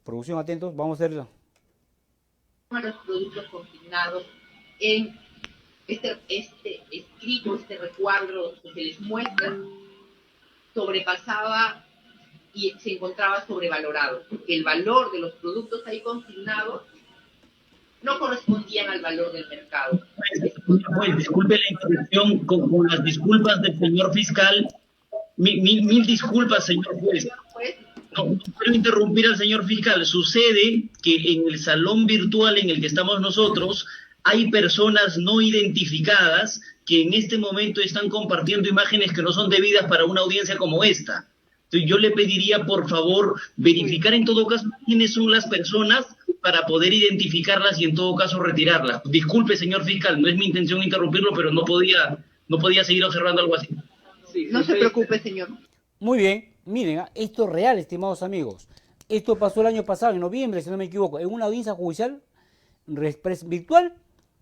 Producción, atentos, vamos a ver. Los productos consignados en este escrito, este recuadro que se les muestra, sobrepasaba y se encontraba sobrevalorado. El valor de los productos ahí consignados no correspondían al valor del mercado. Pues, disculpe la interrupción, con las disculpas del señor fiscal, mil disculpas, señor juez. No quiero interrumpir al señor fiscal. Sucede que en el salón virtual en el que estamos nosotros hay personas no identificadas que en este momento están compartiendo imágenes que no son debidas para una audiencia como esta. Entonces yo le pediría, por favor, verificar en todo caso quiénes son las personas para poder identificarlas y en todo caso retirarlas. Disculpe, señor fiscal, no es mi intención interrumpirlo, pero no podía seguir observando algo así. No se preocupe, señor. Muy bien, miren, esto es real, estimados amigos. Esto pasó el año pasado, en noviembre, si no me equivoco, en una audiencia judicial virtual.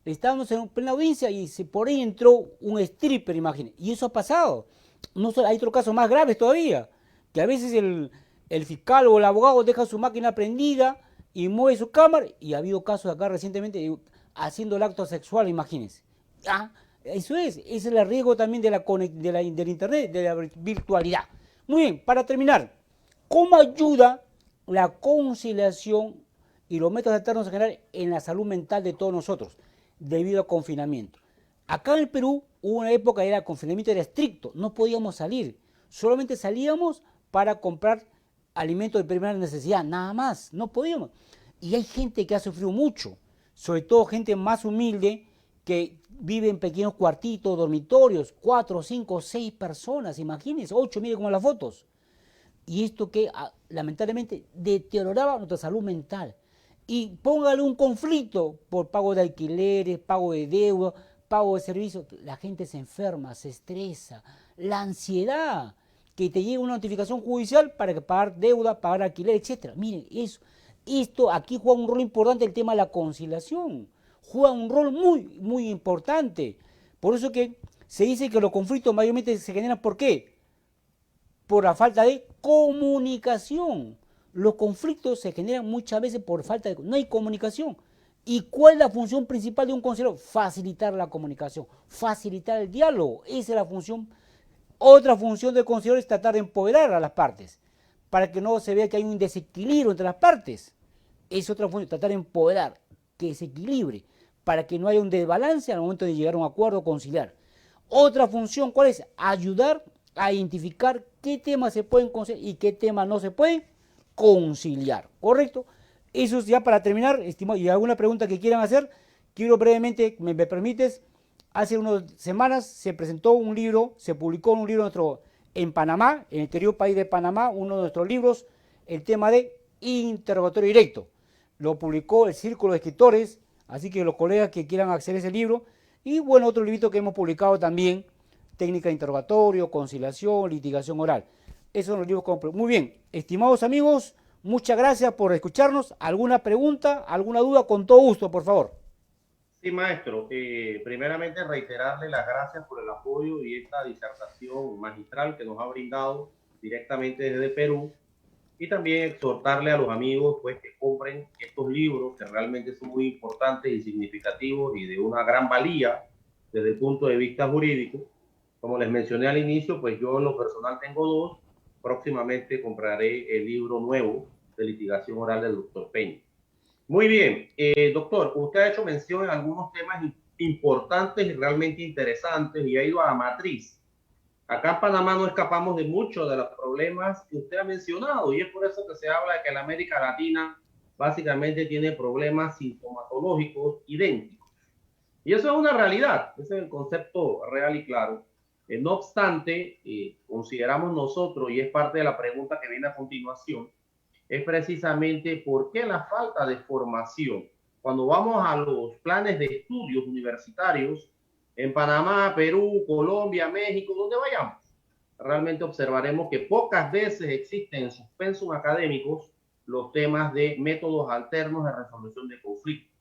Estábamos en plena audiencia y por ahí entró un stripper, imagínense. Y eso ha pasado. No solo, hay otros casos más graves todavía, que a veces el fiscal o el abogado deja su máquina prendida y mueve su cámara, y ha habido casos acá recientemente haciendo el acto sexual, imagínense. Ese es el riesgo también del internet, de la virtualidad. Muy bien, para terminar, ¿cómo ayuda la conciliación y los métodos alternos en general en la salud mental de todos nosotros, debido al confinamiento. Acá en el Perú hubo una época que el confinamiento era estricto, no podíamos salir, solamente salíamos para comprar alimentos de primera necesidad, nada más, no podíamos. Y hay gente que ha sufrido mucho, sobre todo gente más humilde que vive en pequeños cuartitos, dormitorios, 4, 5, 6 personas, imagínense, 8, miren como las fotos. Y esto que lamentablemente deterioraba nuestra salud mental. Y póngale un conflicto por pago de alquileres, pago de deuda, pago de servicios. La gente se enferma, se estresa. La ansiedad, que te llegue una notificación judicial para que pagar deuda, pagar alquiler, etc. Miren, eso. Esto aquí juega un rol importante el tema de la conciliación. Juega un rol muy importante. Por eso que se dice que los conflictos mayormente se generan, ¿por qué? Por la falta de comunicación. Los conflictos se generan muchas veces por falta de... No hay comunicación. ¿Y cuál es la función principal de un consejero? Facilitar la comunicación, facilitar el diálogo. Esa es la función. Otra función del consejero es tratar de empoderar a las partes, para que no se vea que hay un desequilibrio entre las partes. Es otra función, tratar de empoderar, que se equilibre, para que no haya un desbalance al momento de llegar a un acuerdo, conciliar. Otra función, ¿cuál es? Ayudar a identificar qué temas se pueden conciliar y qué temas no se pueden conciliar, ¿correcto? Eso es ya para terminar, estimado, y alguna pregunta que quieran hacer, quiero brevemente, me permites, hace unas semanas se presentó un libro, se publicó un libro en Panamá, en el querido país de Panamá, uno de nuestros libros, el tema de interrogatorio directo. Lo publicó el Círculo de Escritores, así que los colegas que quieran acceder a ese libro, y bueno, otro librito que hemos publicado también, técnica de interrogatorio, conciliación, litigación oral. Esos son los libros que hemos publicado. Muy bien, estimados amigos, muchas gracias por escucharnos. ¿Alguna pregunta, alguna duda? Con todo gusto, por favor. Sí, maestro. Primeramente, reiterarle las gracias por el apoyo y esta disertación magistral que nos ha brindado directamente desde Perú. Y también exhortarle a los amigos pues, que compren estos libros que realmente son muy importantes y significativos y de una gran valía desde el punto de vista jurídico. Como les mencioné al inicio, pues yo en lo personal tengo 2. Próximamente compraré el libro nuevo de litigación oral del doctor Peña. Muy bien, doctor, usted ha hecho mención en algunos temas importantes y realmente interesantes y ha ido a la matriz. Acá en Panamá no escapamos de muchos de los problemas que usted ha mencionado y es por eso que se habla de que la América Latina básicamente tiene problemas sintomatológicos idénticos. Y eso es una realidad, ese es el concepto real y claro. No obstante, consideramos nosotros, y es parte de la pregunta que viene a continuación, es precisamente por qué la falta de formación. Cuando vamos a los planes de estudios universitarios, en Panamá, Perú, Colombia, México, donde vayamos, realmente observaremos que pocas veces existen en sus pensum académicos los temas de métodos alternos de resolución de conflictos.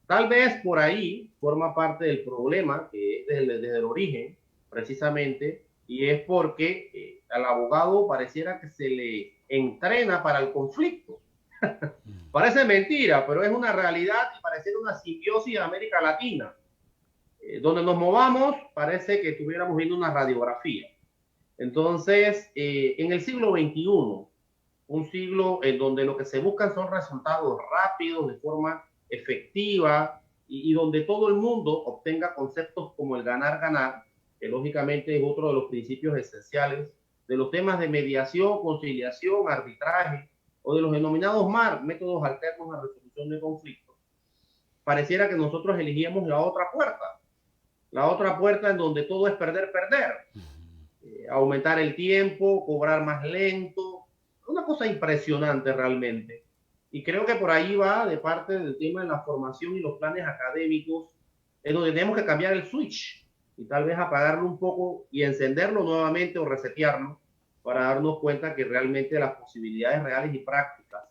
Tal vez por ahí forma parte del problema, que es desde el origen, precisamente, y es porque al abogado pareciera que se le entrena para el conflicto. Parece mentira, pero es una realidad y pareciera una simbiosis de América Latina. Donde nos movamos, parece que estuviéramos viendo una radiografía. Entonces, en el siglo XXI, un siglo en donde lo que se buscan son resultados rápidos, de forma efectiva, y donde todo el mundo obtenga conceptos como el ganar-ganar, que lógicamente es otro de los principios esenciales de los temas de mediación, conciliación, arbitraje, o de los denominados MAR, métodos alternos de resolución de conflictos. Pareciera que nosotros elegíamos la otra puerta en donde todo es perder, aumentar el tiempo, cobrar más lento, una cosa impresionante realmente. Y creo que por ahí va de parte del tema de la formación y los planes académicos, en donde tenemos que cambiar el switch y tal vez apagarlo un poco y encenderlo nuevamente o resetearlo para darnos cuenta que realmente las posibilidades reales y prácticas,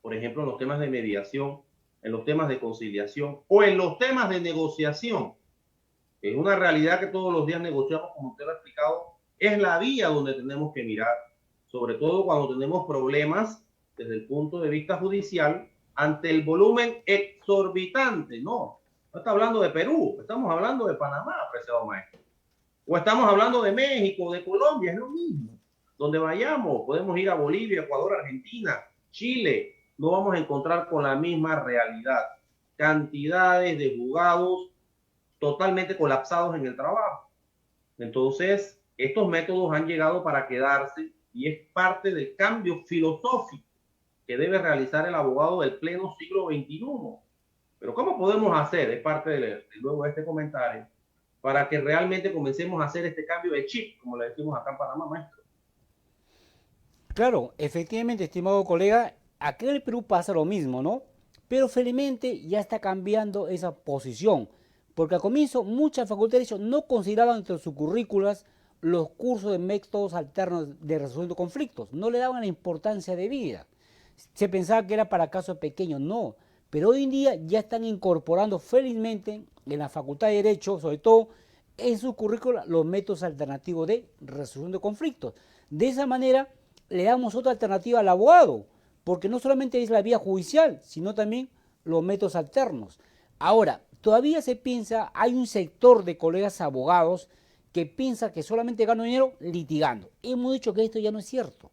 por ejemplo, en los temas de mediación, en los temas de conciliación o en los temas de negociación, es una realidad que todos los días negociamos, como usted lo ha explicado, es la vía donde tenemos que mirar, sobre todo cuando tenemos problemas desde el punto de vista judicial ante el volumen exorbitante. No está hablando de Perú, estamos hablando de Panamá, apreciado maestro. O estamos hablando de México, de Colombia, es lo mismo. Donde vayamos, podemos ir a Bolivia, Ecuador, Argentina, Chile, no vamos a encontrar con la misma realidad. Cantidades de juzgados totalmente colapsados en el trabajo. Entonces, estos métodos han llegado para quedarse y es parte del cambio filosófico que debe realizar el abogado del pleno siglo XXI. Pero ¿cómo podemos hacer, es parte de luego de este comentario, para que realmente comencemos a hacer este cambio de chip, como le decimos acá en Panamá, maestro? Claro, efectivamente, estimado colega, acá en el Perú pasa lo mismo, ¿no? Pero felizmente ya está cambiando esa posición, porque al comienzo muchas facultades de Derecho no consideraban entre sus currículas los cursos de métodos alternos de resolución de conflictos, no le daban la importancia debida. Se pensaba que era para casos pequeños, no, pero hoy en día ya están incorporando felizmente en la Facultad de Derecho, sobre todo en sus currículas, los métodos alternativos de resolución de conflictos. De esa manera le damos otra alternativa al abogado, porque no solamente es la vía judicial, sino también los métodos alternos. Ahora, todavía se piensa, hay un sector de colegas abogados que piensa que solamente gano dinero litigando. Hemos dicho que esto ya no es cierto.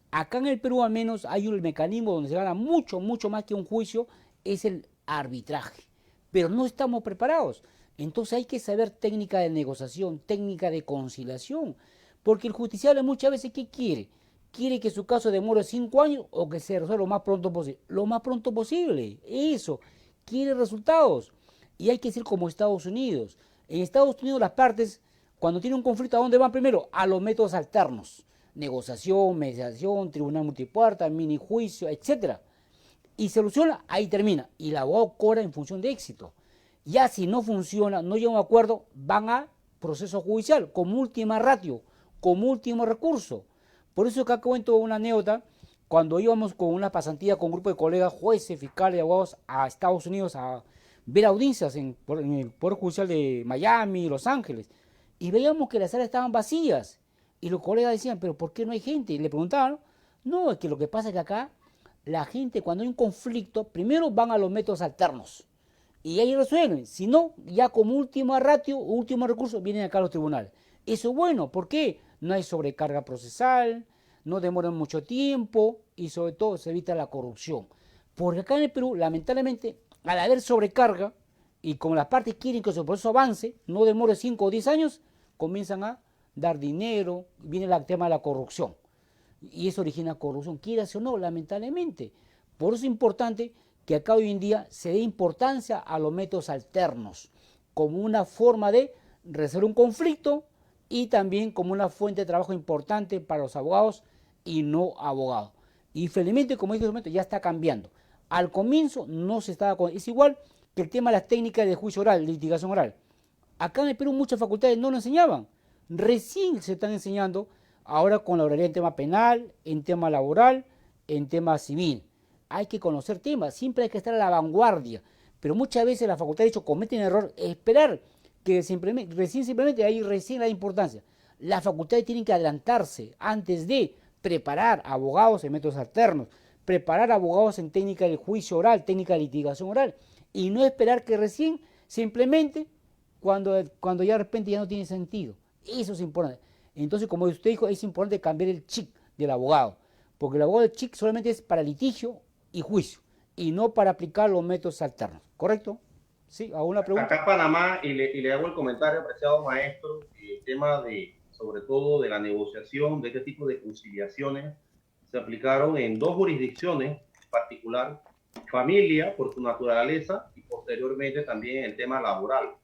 Acá en el Perú al menos hay un mecanismo donde se gana mucho, mucho más que un juicio, es el arbitraje. Pero no estamos preparados. Entonces hay que saber técnica de negociación, técnica de conciliación, porque el justiciable muchas veces, ¿qué quiere? Quiere que su caso demore 5 años o que se resuelva lo más pronto posible. Lo más pronto posible, eso. Quiere resultados. Y hay que ser como Estados Unidos. En Estados Unidos las partes, cuando tienen un conflicto, ¿a dónde van primero? A los métodos alternos. Negociación, mediación, tribunal multipuerta, mini juicio, etc. Y soluciona, ahí termina. Y el abogado cobra en función de éxito. Ya si no funciona, no llega a un acuerdo, van a proceso judicial, como última ratio, como último recurso. Por eso acá cuento una anécdota, cuando íbamos con una pasantía con un grupo de colegas, jueces, fiscales y abogados a Estados Unidos a ver audiencias en el Poder Judicial de Miami, Los Ángeles, y veíamos que las salas estaban vacías, y los colegas decían, pero ¿por qué no hay gente? Y le preguntaban, no, es que lo que pasa es que acá la gente cuando hay un conflicto, primero van a los métodos alternos, y ahí resuelven, si no, ya como última ratio, último recurso, vienen acá a los tribunales. Eso es bueno, ¿por qué? No hay sobrecarga procesal, no demoran mucho tiempo y sobre todo se evita la corrupción. Porque acá en el Perú, lamentablemente, al haber sobrecarga y como las partes quieren que su proceso avance, no demore 5 o 10 años, comienzan a dar dinero, viene el tema de la corrupción. Y eso origina corrupción, quieras o no, lamentablemente. Por eso es importante que acá hoy en día se dé importancia a los métodos alternos como una forma de resolver un conflicto y también como una fuente de trabajo importante para los abogados y no abogados. Y felizmente, como dije en ese momento, ya está cambiando. Al comienzo no se estaba... Es igual que el tema de las técnicas de juicio oral, litigación oral. Acá en el Perú muchas facultades no lo enseñaban. Recién se están enseñando ahora con la oralidad en tema penal, en tema laboral, en tema civil. Hay que conocer temas, siempre hay que estar a la vanguardia. Pero muchas veces la facultad de Derecho cometen el error de esperar que simplemente ahí recién la importancia. Las facultades tienen que adelantarse antes de preparar abogados en métodos alternos, preparar abogados en técnica de juicio oral, técnica de litigación oral, y no esperar que recién simplemente cuando ya de repente ya no tiene sentido. Eso es importante. Entonces, como usted dijo, es importante cambiar el chip del abogado, porque el abogado del chip solamente es para litigio y juicio, y no para aplicar los métodos alternos, ¿correcto? ¿Sí? ¿Alguna pregunta? Acá en Panamá, y le hago el comentario, apreciado maestro, el tema de, sobre todo de la negociación, de este tipo de conciliaciones, se aplicaron en 2 jurisdicciones en particular, familia por su naturaleza y posteriormente también el tema laboral.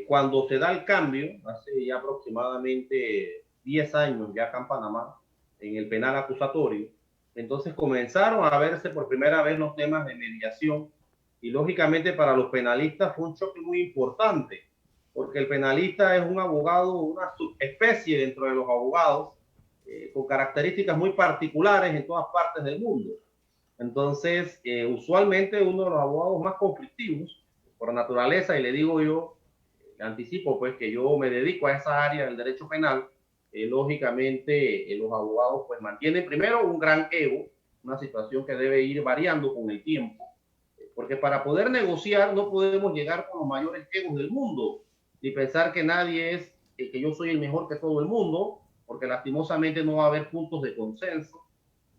Cuando se da el cambio, hace ya aproximadamente 10 años ya acá en Panamá, en el penal acusatorio, entonces comenzaron a verse por primera vez los temas de mediación y lógicamente para los penalistas fue un choque muy importante, porque el penalista es un abogado, una subespecie dentro de los abogados, con características muy particulares en todas partes del mundo. Entonces, usualmente uno de los abogados más conflictivos, por naturaleza, y le digo yo, anticipo pues que yo me dedico a esa área del derecho penal, lógicamente los abogados pues mantienen primero un gran ego, una situación que debe ir variando con el tiempo, porque para poder negociar no podemos llegar con los mayores egos del mundo, ni pensar que nadie es, que yo soy el mejor que todo el mundo, porque lastimosamente no va a haber puntos de consenso.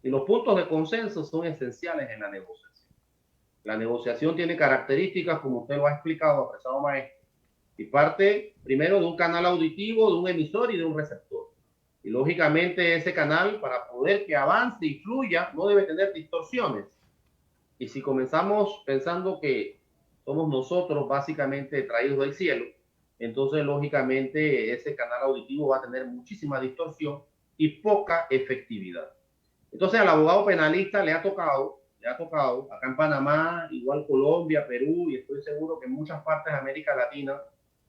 Y los puntos de consenso son esenciales en la negociación. La negociación tiene características, como usted lo ha explicado, apreciado maestro, y parte primero de un canal auditivo, de un emisor y de un receptor. Y lógicamente ese canal, para poder que avance y fluya, no debe tener distorsiones. Y si comenzamos pensando que somos nosotros básicamente traídos del cielo, entonces lógicamente ese canal auditivo va a tener muchísima distorsión y poca efectividad. Entonces al abogado penalista le ha tocado acá en Panamá, igual Colombia, Perú, y estoy seguro que en muchas partes de América Latina,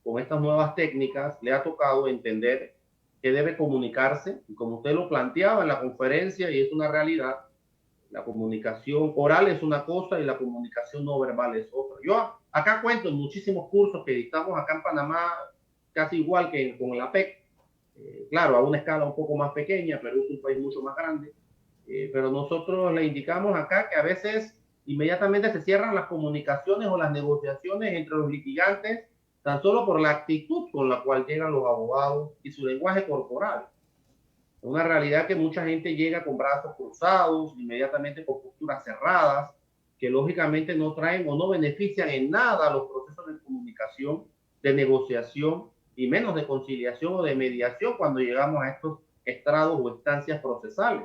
con estas nuevas técnicas, le ha tocado entender que debe comunicarse, y como usted lo planteaba en la conferencia, y es una realidad, la comunicación oral es una cosa y la comunicación no verbal es otra. Yo acá cuento en muchísimos cursos que dictamos acá en Panamá, casi igual que con la PEC, claro, a una escala un poco más pequeña, Perú es un país mucho más grande, pero nosotros le indicamos acá que a veces inmediatamente se cierran las comunicaciones o las negociaciones entre los litigantes tan solo por la actitud con la cual llegan los abogados y su lenguaje corporal. Es una realidad que mucha gente llega con brazos cruzados, inmediatamente con posturas cerradas, que lógicamente no traen o no benefician en nada los procesos de comunicación, de negociación y menos de conciliación o de mediación cuando llegamos a estos estrados o instancias procesales.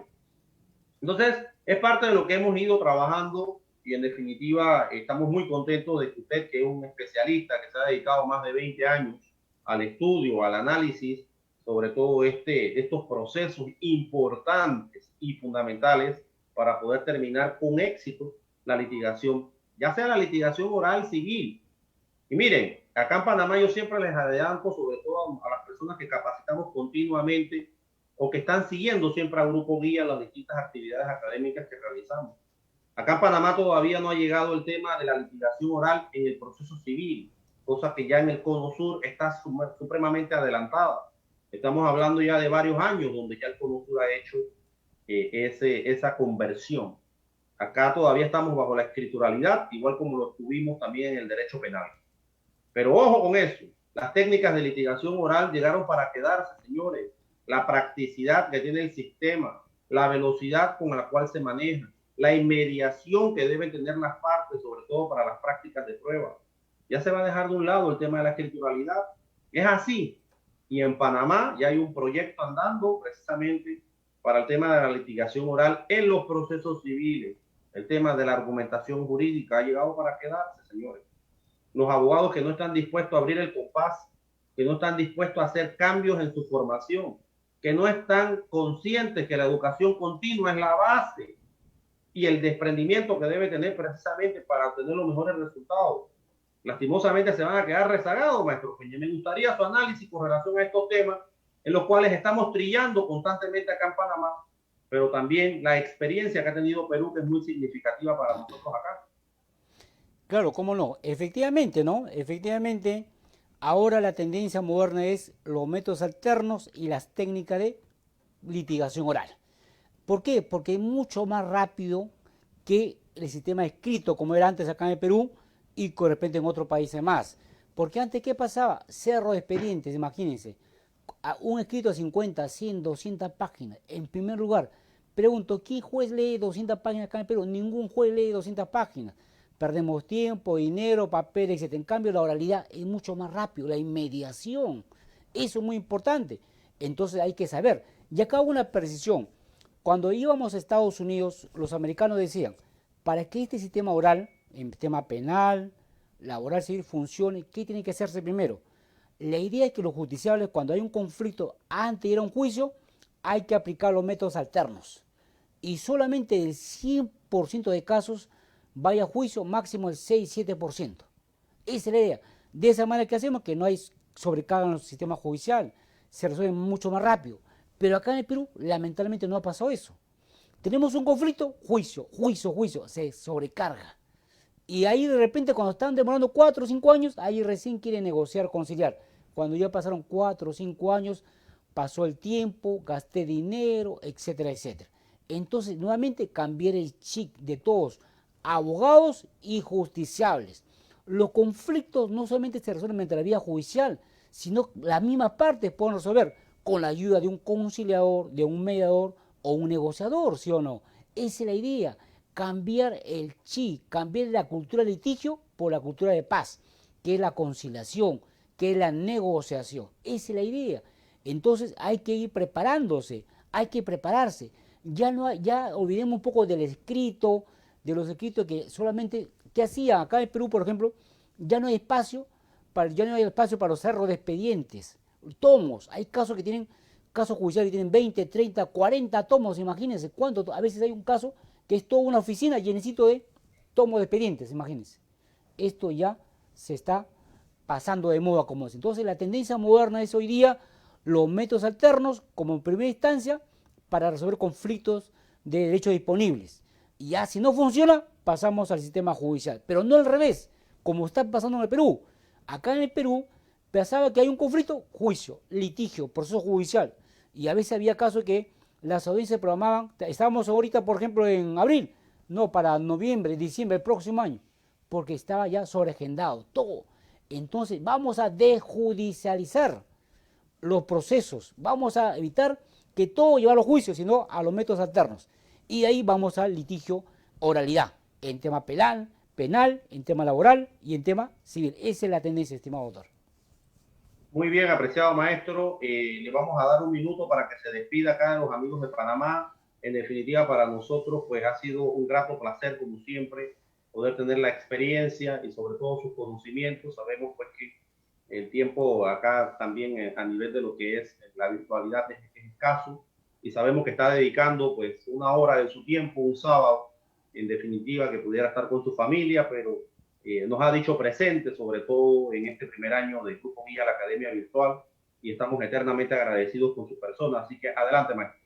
Entonces, es parte de lo que hemos ido trabajando y en definitiva estamos muy contentos de que usted, que es un especialista que se ha dedicado más de 20 años al estudio, al análisis, sobre todo estos procesos importantes y fundamentales para poder terminar con éxito la litigación, ya sea la litigación oral, civil. Y miren, acá en Panamá yo siempre les adelanto, sobre todo a las personas que capacitamos continuamente o que están siguiendo siempre al grupo guía las distintas actividades académicas que realizamos. Acá en Panamá todavía no ha llegado el tema de la litigación oral en el proceso civil, cosa que ya en el Cono Sur está supremamente adelantada. Estamos hablando ya de varios años donde ya el Cono Sur ha hecho esa conversión. Acá todavía estamos bajo la escrituralidad, igual como lo tuvimos también en el derecho penal. Pero ojo con eso, las técnicas de litigación oral llegaron para quedarse, señores. La practicidad que tiene el sistema, la velocidad con la cual se maneja, la inmediación que deben tener las partes, sobre todo para las prácticas de prueba. Ya se va a dejar de un lado el tema de la escrituralidad. Es así. Y en Panamá ya hay un proyecto andando precisamente para el tema de la litigación oral en los procesos civiles. El tema de la argumentación jurídica ha llegado para quedarse, señores. Los abogados que no están dispuestos a abrir el compás, que no están dispuestos a hacer cambios en su formación, que no están conscientes que la educación continua es la base y el desprendimiento que debe tener precisamente para obtener los mejores resultados. Lastimosamente se van a quedar rezagados, maestro Peña. Me gustaría su análisis con relación a estos temas en los cuales estamos trillando constantemente acá en Panamá, pero también la experiencia que ha tenido Perú, que es muy significativa para nosotros acá. Claro, cómo no. Efectivamente, ¿no? Efectivamente, ahora la tendencia moderna es los métodos alternos y las técnicas de litigación oral. ¿Por qué? Porque es mucho más rápido que el sistema escrito, como era antes acá en el Perú y de repente en otros países más. Porque antes, ¿qué pasaba? Cerro de expedientes, imagínense. Un escrito de 50, 100, 200 páginas. En primer lugar, pregunto, ¿qué juez lee 200 páginas acá en el Perú? Ningún juez lee 200 páginas. Perdemos tiempo, dinero, papel, etc. En cambio, la oralidad es mucho más rápido, la inmediación. Eso es muy importante. Entonces hay que saber. Y acá hago una precisión. Cuando íbamos a Estados Unidos, los americanos decían, para que este sistema oral, el sistema penal, laboral, civil, funcione, ¿qué tiene que hacerse primero? La idea es que los justiciables, cuando hay un conflicto antes de ir a un juicio, hay que aplicar los métodos alternos. Y solamente el 100% de casos vaya a juicio, máximo el 6-7%. Esa es la idea. De esa manera que hacemos que no hay sobrecarga en el sistema judicial, se resuelve mucho más rápido. Pero acá en el Perú, lamentablemente, no ha pasado eso. Tenemos un conflicto, juicio, se sobrecarga. Y ahí de repente, cuando están demorando 4 o 5 años, ahí recién quieren negociar, conciliar. Cuando ya pasaron 4 o 5 años, pasó el tiempo, gasté dinero, etcétera, etcétera. Entonces, nuevamente, cambiar el chip de todos, abogados y justiciables. Los conflictos no solamente se resuelven mediante la vía judicial, sino las mismas partes pueden resolver con la ayuda de un conciliador, de un mediador o un negociador, ¿sí o no? Esa es la idea, cambiar el chi, cambiar la cultura de litigio por la cultura de paz, que es la conciliación, que es la negociación. Esa es la idea. Entonces hay que ir preparándose, hay que prepararse. Ya olvidemos un poco del escrito, de los escritos que solamente, ¿qué hacía? Acá en Perú, por ejemplo, ya no hay espacio para los cerros de expedientes, tomos. Hay casos judiciales que tienen 20, 30, 40 tomos, imagínense cuánto. A veces hay un caso que es toda una oficina llenecito de tomos de expedientes, imagínense. Esto ya se está pasando de moda, como es. Entonces la tendencia moderna es hoy día los métodos alternos como en primera instancia para resolver conflictos de derechos disponibles. Y ya si no funciona, pasamos al sistema judicial. Pero no al revés, como está pasando en el Perú. Acá en el Perú pasaba que hay un conflicto, juicio, litigio, proceso judicial. Y a veces había casos que las audiencias se programaban, estábamos ahorita por ejemplo en abril, no, para noviembre, diciembre del próximo año, porque estaba ya sobreagendado todo. Entonces vamos a desjudicializar los procesos, vamos a evitar que todo lleve a los juicios, sino a los métodos alternos. Y de ahí vamos al litigio oralidad, en tema penal, en tema laboral y en tema civil. Esa es la tendencia, estimado doctor. Muy bien, apreciado maestro. Le vamos a dar un minuto para que se despida acá de los amigos de Panamá. En definitiva, para nosotros, pues ha sido un grato placer, como siempre, poder tener la experiencia y sobre todo sus conocimientos. Sabemos pues que el tiempo acá también a nivel de lo que es la virtualidad es escaso y sabemos que está dedicando pues una hora de su tiempo, un sábado, en definitiva, que pudiera estar con su familia, pero nos ha dicho presente, sobre todo en este primer año del Grupo Guía, la Academia Virtual, y estamos eternamente agradecidos con su persona. Así que adelante, maestro.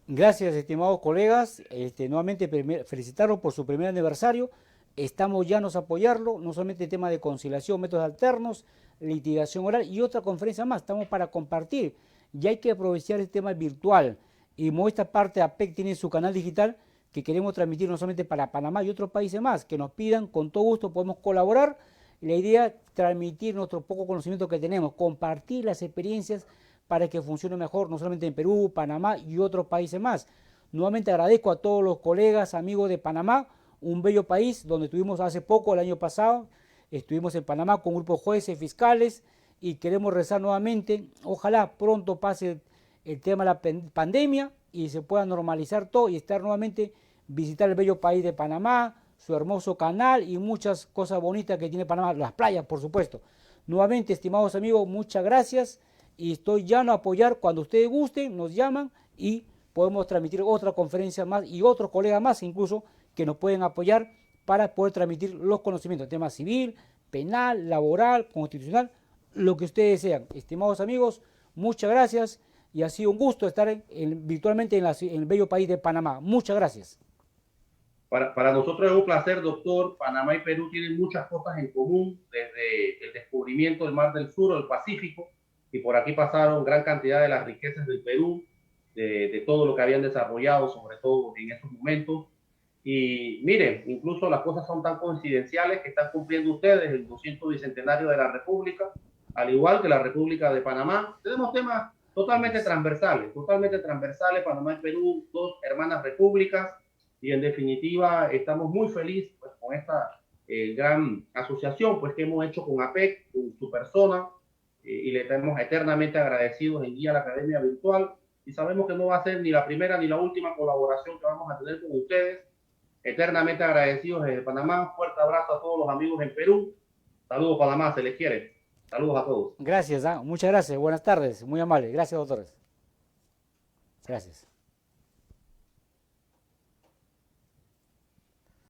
Gracias, estimados colegas. Nuevamente felicitarlos por su primer aniversario. Estamos llanos a apoyarlo, no solamente el tema de conciliación, métodos alternos, litigación oral y otra conferencia más. Estamos para compartir. Ya hay que aprovechar el tema virtual. Y como esta parte APEC tiene su canal digital, que queremos transmitir no solamente para Panamá y otros países más, que nos pidan, con todo gusto podemos colaborar. La idea es transmitir nuestro poco conocimiento que tenemos, compartir las experiencias para que funcione mejor, no solamente en Perú, Panamá y otros países más. Nuevamente agradezco a todos los colegas, amigos de Panamá, un bello país donde estuvimos hace poco, el año pasado, estuvimos en Panamá con un grupo de jueces, fiscales, y queremos rezar nuevamente, ojalá pronto pase el tema de la pandemia y se pueda normalizar todo y estar nuevamente, visitar el bello país de Panamá, su hermoso canal y muchas cosas bonitas que tiene Panamá, las playas por supuesto. Nuevamente, estimados amigos, muchas gracias y estoy llano a apoyar cuando ustedes gusten, nos llaman y podemos transmitir otra conferencia más y otros colegas más incluso que nos pueden apoyar para poder transmitir los conocimientos, tema civil, penal, laboral, constitucional, lo que ustedes desean. Estimados amigos, muchas gracias y ha sido un gusto estar virtualmente en el bello país de Panamá. Muchas gracias. Para nosotros es un placer, doctor. Panamá y Perú tienen muchas cosas en común, desde el descubrimiento del Mar del Sur o del Pacífico, y por aquí pasaron gran cantidad de las riquezas del Perú, de todo lo que habían desarrollado, sobre todo en esos momentos. Y miren, incluso las cosas son tan coincidenciales que están cumpliendo ustedes el 200 bicentenario de la República, al igual que la República de Panamá. Tenemos temas totalmente transversales, Panamá y Perú, dos hermanas repúblicas, y en definitiva estamos muy felices pues, con esta gran asociación pues, que hemos hecho con APEC, con su persona, y le estamos eternamente agradecidos en Guía a la Academia Virtual, y sabemos que no va a ser ni la primera ni la última colaboración que vamos a tener con ustedes. Eternamente agradecidos desde Panamá. Fuerte abrazo a todos los amigos en Perú. Saludos Panamá, se les quiere. Saludos a todos. Gracias, muchas gracias. Buenas tardes, muy amable. Gracias, doctores. Gracias.